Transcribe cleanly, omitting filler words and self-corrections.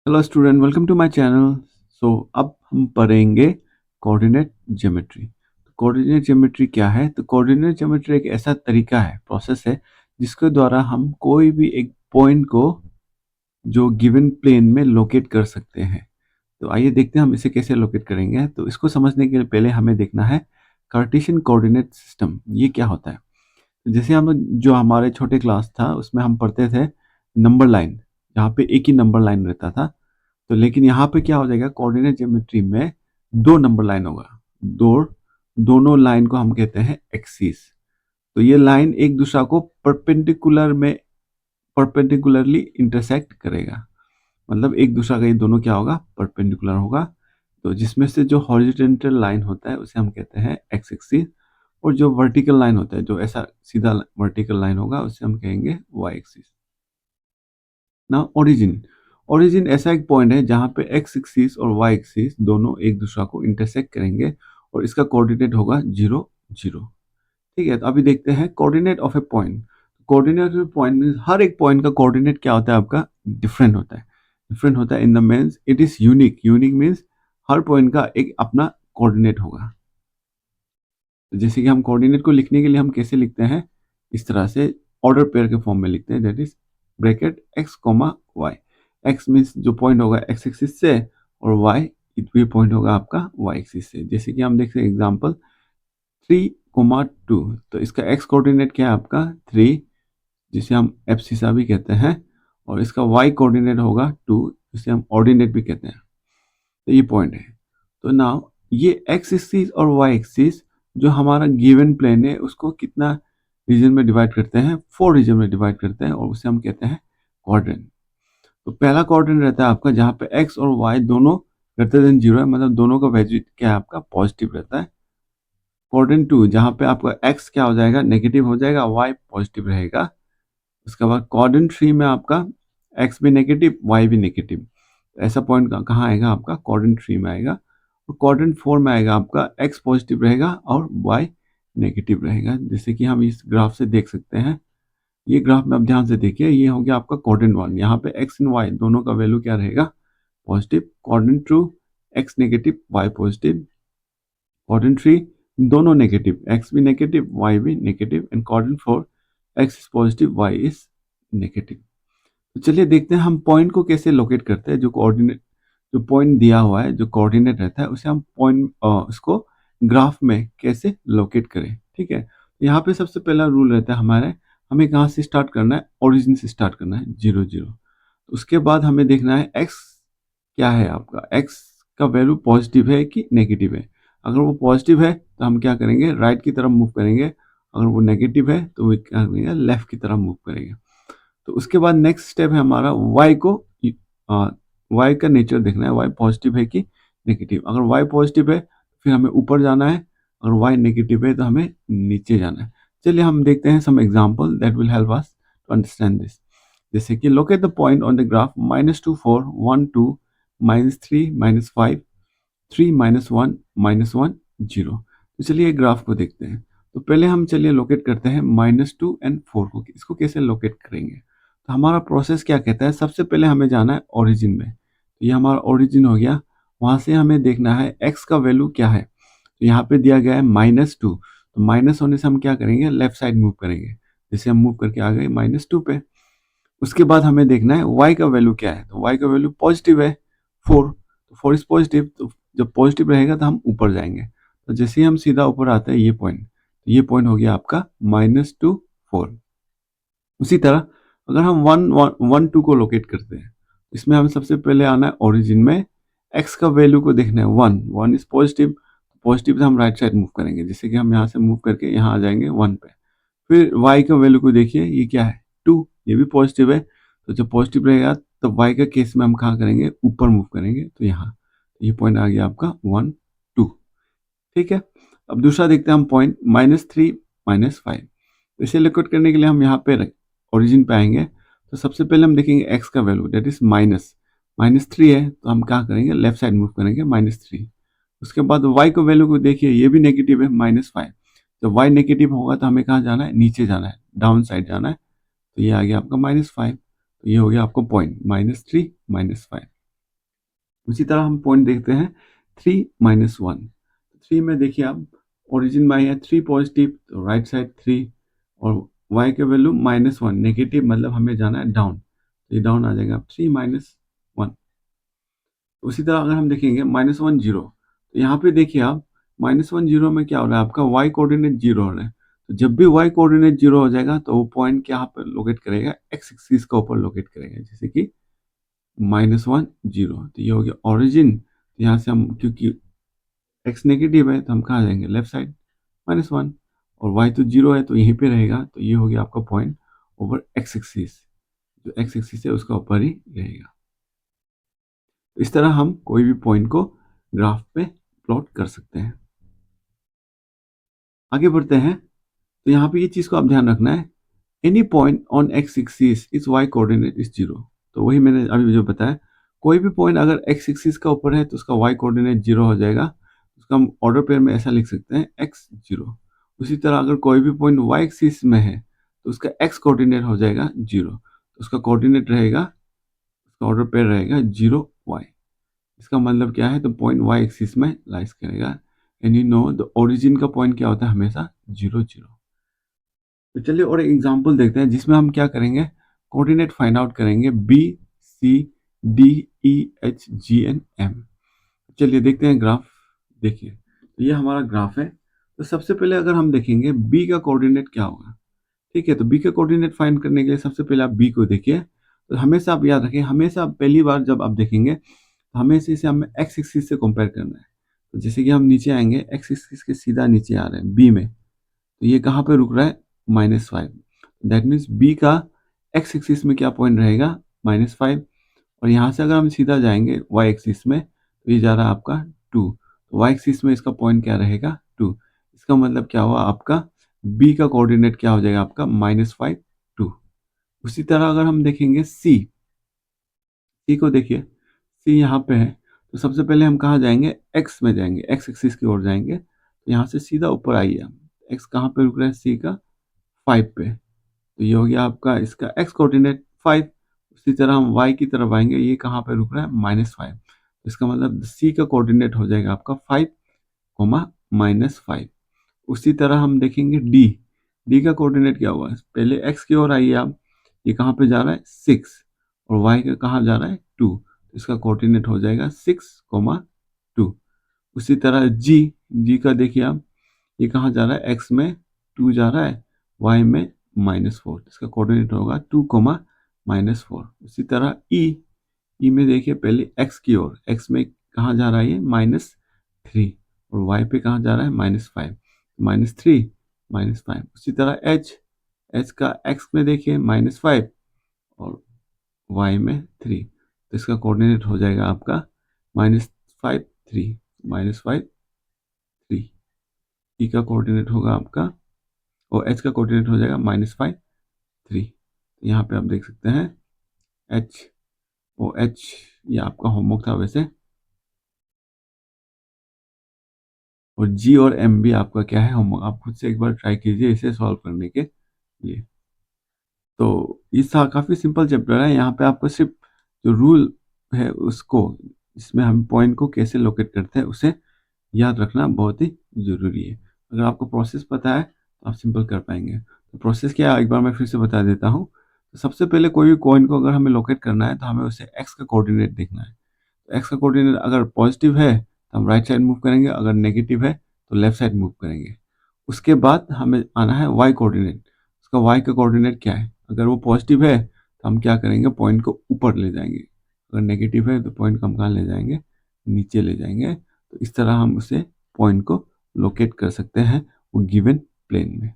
Hello student, welcome to my channel. अब हम पढ़ेंगे कोऑर्डिनेट ज्योमेट्री। कोऑर्डिनेट ज्योमेट्री क्या है? तो कोऑर्डिनेट ज्योमेट्री एक ऐसा तरीका है, प्रोसेस है, जिसके द्वारा हम कोई भी एक पॉइंट को जो गिवन प्लेन में लोकेट कर सकते हैं। तो आइए देखते हैं हम इसे कैसे लोकेट करेंगे। तो इसको समझने के लिए पहले हमें देखना है कार्टेशियन कोऑर्डिनेट सिस्टम, ये क्या होता है। तो जैसे हम जो हमारे छोटे क्लास था उसमें हम पढ़ते थे नंबर लाइन, जहाँ पे एक ही नंबर लाइन रहता था। तो लेकिन यहाँ पे क्या हो जाएगा, कोऑर्डिनेट ज्योमेट्री में दो नंबर लाइन होगा। दोनों लाइन को हम कहते हैं एक्सिस। तो ये लाइन एक दूसरा को परपेंडिकुलरली इंटरसेक्ट करेगा। मतलब एक दूसरा का ये दोनों क्या होगा, परपेंडिकुलर होगा। तो जिसमें से जो हॉरिजॉन्टल लाइन होता है उसे हम कहते हैं एक्स एक्सिस, और जो वर्टिकल लाइन होता है, जो ऐसा सीधा वर्टिकल लाइन होगा, उसे हम कहेंगे वाई एक्सिस। ना ओरिजिन ऐसा एक पॉइंट है जहां पे एक्स एक्सिस और वाई एक्सिस दोनों एक दूसरा को इंटरसेक्ट करेंगे, और इसका कोऑर्डिनेट होगा 0 0। ठीक है, तो अभी देखते हैं coordinate of a point. Coordinate of a point means हर एक पॉइंट का कोऑर्डिनेट क्या होता है, आपका डिफरेंट होता है। डिफरेंट होता है in the means it is unique. Unique means her point का एक अपना कोऑर्डिनेट होगा। तो जैसे कि हम कोऑर्डिनेट को लिखने के लिए हम कैसे लिखते हैं, इस तरह से ऑर्डर पेयर के फॉर्म में लिखते हैं, that is bracket x comma y. X means जो पॉइंट होगा एक्स एक्सिस से, और वाई ये पॉइंट होगा आपका वाई एक्सिस से। जैसे कि हम देखते हैं एग्जांपल 3,2। तो इसका एक्स कोऑर्डिनेट क्या है, आपका 3, जिसे हम एब्सिसा भी कहते हैं, और इसका वाई कोऑर्डिनेट होगा 2, जिसे हम ऑर्डिनेट भी कहते हैं। तो ये पॉइंट है। तो नाउ ये एक्स एक्सिस और वाई एक्सिस जो हमारा गिवन प्लेन है उसको कितना रीजन में डिवाइड करते हैं, 4 रीजन में डिवाइड करते हैं, और उसे हम कहते हैं क्वाड्रेंट। तो पहला क्वाड्रेंट रहता है आपका जहाँ पे एक्स और वाई दोनों ग्रेटर देन 0 है, मतलब दोनों का वैल्यू क्या है, आपका पॉजिटिव रहता है। क्वाड्रेंट 2 जहाँ पे आपका एक्स क्या हो जाएगा, नेगेटिव हो जाएगा, वाई पॉजिटिव रहेगा। उसके बाद क्वाड्रेंट 3 में आपका एक्स भी नेगेटिव, वाई भी नेगेटिव। ऐसा पॉइंट कहाँ आएगा, आपका क्वाड्रेंट 3 में आएगा। और क्वाड्रेंट 4 में आएगा आपका एक्स पॉजिटिव रहेगा और वाई नेगेटिव रहेगा। जैसे कि हम इस ग्राफ से देख सकते हैं। ये ग्राफ में आप ध्यान से देखिए, ये हो गया आपका क्वाड्रेंट 1। यहाँ पे एक्स एंड वाई दोनों का वैल्यू क्या रहेगा, positive. Quadrant 2 x negative, y positive. Quadrant 3 दोनों नेगेटिव, एक्स भी नेगेटिव, वाई भी negative. And quadrant 4 x is positive, y is negative. तो चलिए देखते हैं हम पॉइंट को कैसे लोकेट करते हैं। जो पॉइंट दिया हुआ है, जो कोऑर्डिनेट रहता है, उसे हम पॉइंट उसको ग्राफ में कैसे लोकेट करें। ठीक है, यहाँ पे सबसे पहला रूल रहता है हमारे, हमें कहाँ से स्टार्ट करना है, ओरिजिन से स्टार्ट करना है, 0 0। उसके बाद हमें देखना है एक्स क्या है, आपका एक्स का वैल्यू पॉजिटिव है कि नेगेटिव है। अगर वो पॉजिटिव है तो हम क्या करेंगे, राइट की तरफ मूव करेंगे। अगर वो नेगेटिव है तो वो क्या करेंगे, लेफ्ट की तरफ मूव करेंगे। तो उसके बाद नेक्स्ट स्टेप है हमारा वाई को, वाई का नेचर देखना है, वाई पॉजिटिव है कि नेगेटिव। अगर वाई पॉजिटिव है फिर हमें ऊपर जाना है, अगर वाई नेगेटिव है तो हमें नीचे जाना है। चलिए हम देखते हैं some example that will help us to understand this. जैसे कि locate the point on the graph -2 4 1 2 -3 -5 3 -1 -1 0। तो चलिए ग्राफ को देखते हैं। तो पहले हम चलिए लोकेट करते हैं -2 एंड 4 को। इसको कैसे लोकेट करेंगे, तो हमारा प्रोसेस क्या कहता है, सबसे पहले हमें जाना है ओरिजिन में। तो ये हमारा ओरिजिन हो गया। वहाँ से हमें देखना है एक्स का वैल्यू क्या है। तो यहाँ पे दिया गया है -2। तो माइनस होने से हम क्या करेंगे, लेफ्ट साइड मूव करेंगे। जैसे हम मूव करके आ गए -2 पे। उसके बाद हमें देखना है y का वैल्यू क्या है। तो y का वैल्यू पॉजिटिव है, 4। तो 4 इज पॉजिटिव, तो जब पॉजिटिव रहेगा तो हम ऊपर जाएंगे। तो जैसे ही हम सीधा ऊपर आते हैं ये पॉइंट, तो ये पॉइंट हो गया आपका -2 4। उसी तरह अगर हम 1 2 को लोकेट करते हैं, इसमें हमें सबसे पहले आना है ओरिजिन में। x का वैल्यू को देखना है 1। 1 इज पॉजिटिव, पॉजिटिव से हम राइट साइड मूव करेंगे। जैसे कि हम यहाँ से मूव करके यहाँ आ जाएंगे 1 पे। फिर y का वैल्यू को देखिए, ये क्या है 2, ये भी पॉजिटिव है। तो जब पॉजिटिव रहेगा तो y का केस में हम कहाँ करेंगे, ऊपर मूव करेंगे। तो यहाँ तो ये पॉइंट आ गया आपका 1 2। ठीक है, अब दूसरा देखते हैं हम पॉइंट -3 -5। तो इसे लोकेट करने के लिए हम यहाँ पे ओरिजिन पे आएंगे। तो सबसे पहले हम देखेंगे x का वैल्यू, दैट इज -3 है। तो हम कहाँ करेंगे, लेफ्ट साइड मूव करेंगे -3। उसके बाद y को वैल्यू को देखिए, ये भी नेगेटिव है -5। जब y नेगेटिव होगा तो हमें कहाँ जाना है, नीचे जाना है, डाउन साइड जाना है। तो ये आ गया आपका -5। तो ये हो गया आपको पॉइंट -3 -5। उसी तरह हम पॉइंट देखते हैं 3 माइनस 1। 3 में देखिए आप, ओरिजिन में है 3 पॉजिटिव, तो राइट साइड 3, और y के वैल्यू -1 नेगेटिव, मतलब हमें जाना है डाउन, तो ये डाउन आ जाएगा 3 माइनस 1। उसी तरह अगर हम देखेंगे -1 0, तो यहाँ पे देखिए आप, -1 0 में क्या हो रहा है, आपका y कोऑर्डिनेट 0 हो रहा है। तो जब भी y कोऑर्डिनेट 0 हो जाएगा तो वो पॉइंट क्या पर लोकेट करेगा, x एक्सिस के ऊपर लोकेट करेगा, जैसे कि -1 0। तो ये हो गया ओरिजिन। तो यहाँ से हम, क्योंकि x नेगेटिव है तो हम कहाँ जाएंगे, लेफ्ट साइड -1, और y तो 0 है तो यहीं पे रहेगा, तो ये हो गया आपका पॉइंट ओवर x एक्सिस। जो x एक्सिस है उसका ऊपर ही रहेगा। इस तरह हम कोई भी पॉइंट को ग्राफ पे प्लॉट कर सकते हैं। आगे बढ़ते हैं, तो यहाँ पे ये चीज को आप ध्यान रखना है, any point on x axis is y coordinate is 0। तो वही मैंने अभी जो बताया, कोई भी पॉइंट अगर एक्स एक्सिस का ऊपर है तो उसका वाई कोऑर्डिनेट 0 हो जाएगा। उसका हम ऑर्डर पेयर में ऐसा लिख सकते हैं x 0। उसी तरह अगर कोई भी पॉइंट वाई एक्सिस में है तो उसका x कोऑर्डिनेट हो जाएगा 0, तो उसका कोऑर्डिनेट रहेगा, उसका ऑर्डर पेयर रहेगा 0 y। इसका मतलब क्या है, तो पॉइंट वाई एक्सिस में लाइज करेगा। And you know the origin का पॉइंट क्या होता है, हमेशा 0 0। तो चलिए और एक एग्जांपल देखते हैं जिसमें हम क्या करेंगे, कोऑर्डिनेट फाइंड आउट करेंगे B C D E H G N M. चलिए देखते हैं ग्राफ। देखिए, तो ये हमारा ग्राफ है। तो सबसे पहले अगर हम देखेंगे बी का कोऑर्डिनेट क्या होगा, ठीक है। तो बी का कोऑर्डिनेट फाइंड करने के लिए सबसे पहले आप बी को देखिए। तो हमेशा आप याद रखें, हमेशा पहली बार जब आप देखेंगे तो हमेशा इसे हमें एक्स एक्सिस से कंपेयर करना है। तो जैसे कि हम नीचे आएंगे, एक्स एक्सिस के सीधा नीचे आ रहे हैं बी में, तो ये कहाँ पे रुक रहा है, -5। दैट मीन्स बी का एक्स एक्सिस में क्या पॉइंट रहेगा, -5। और यहाँ से अगर हम सीधा जाएंगे वाई एक्सिस में, तो ये जा रहा है आपका 2। तो वाई एक्सिस में इसका पॉइंट क्या रहेगा, 2। इसका मतलब क्या हुआ, आपका बी का कोऑर्डिनेट क्या हो जाएगा, आपका -5 2। उसी तरह अगर हम देखेंगे सी, सी को देखिए, सी यहाँ पे है। तो सबसे पहले हम कहाँ जाएंगे, एक्स में जाएंगे, एक्स एक्सिस की ओर जाएंगे। तो यहाँ से सीधा ऊपर आइए आप, एक्स कहाँ पे रुक रहा है, सी का 5 पे। तो ये हो गया आपका इसका एक्स कोऑर्डिनेट 5। उसी तरह हम वाई की तरफ आएंगे, ये कहाँ पे रुक रहा है, -5। इसका मतलब सी का कोऑर्डिनेट हो जाएगा आपका 5, -5। उसी तरह हम देखेंगे डी, डी का कोऑर्डिनेट क्या हुआ है, पहले एक्स की ओर आइए आप, ये कहाँ पे जा रहा है, 6, और वाई का कहाँ जा रहा है, 2। इसका कोऑर्डिनेट हो जाएगा 6, 2। उसी तरह जी, जी का देखिए आप, ये कहाँ जा रहा है, एक्स में 2 जा रहा है, वाई में -4। इसका कोऑर्डिनेट होगा 2, -4। उसी तरह ई, ई में देखिए पहले एक्स की ओर, एक्स में कहाँ जा रहा है, ये -3, और वाई पे कहाँ जा रहा है, -5, -3, -5। उसी तरह एच, एच का एक्स में देखिए -5 और वाई में 3। तो इसका कोऑर्डिनेट हो जाएगा आपका -5 3, -5 3। ई का कोऑर्डिनेट होगा आपका, और एच का कोऑर्डिनेट हो जाएगा -5 3। यहाँ पे आप देख सकते हैं एच, ओ एच, ये आपका होमवर्क था वैसे। और जी और एम भी आपका क्या है, होमवर्क। आप खुद से एक बार ट्राई कीजिए इसे सॉल्व करने के लिए। तो ये काफ़ी सिंपल चैप्टर है। यहाँ पे आपको सिर्फ जो रूल है उसको, जिसमें हम पॉइंट को कैसे लोकेट करते हैं, उसे याद रखना बहुत ही ज़रूरी है। अगर आपको प्रोसेस पता है तो आप सिंपल कर पाएंगे। तो प्रोसेस क्या है, एक बार मैं फिर से बता देता हूँ। तो सबसे पहले कोई भी कॉइन को अगर हमें लोकेट करना है तो हमें उसे एक्स का कोऑर्डिनेट देखना है। तो एक्स का कोऑर्डिनेट अगर पॉजिटिव है तो हम राइट साइड मूव करेंगे, अगर नेगेटिव है तो लेफ्ट साइड मूव करेंगे। उसके बाद हमें आना है वाई कोऑर्डिनेट। उसका वाई का कोऑर्डिनेट क्या है, अगर वो पॉजिटिव है तो हम क्या करेंगे, पॉइंट को ऊपर ले जाएंगे। अगर नेगेटिव है तो पॉइंट को हम कहाँ ले जाएंगे, नीचे ले जाएंगे। तो इस तरह हम उसे पॉइंट को लोकेट कर सकते हैं वो गिवन प्लेन में।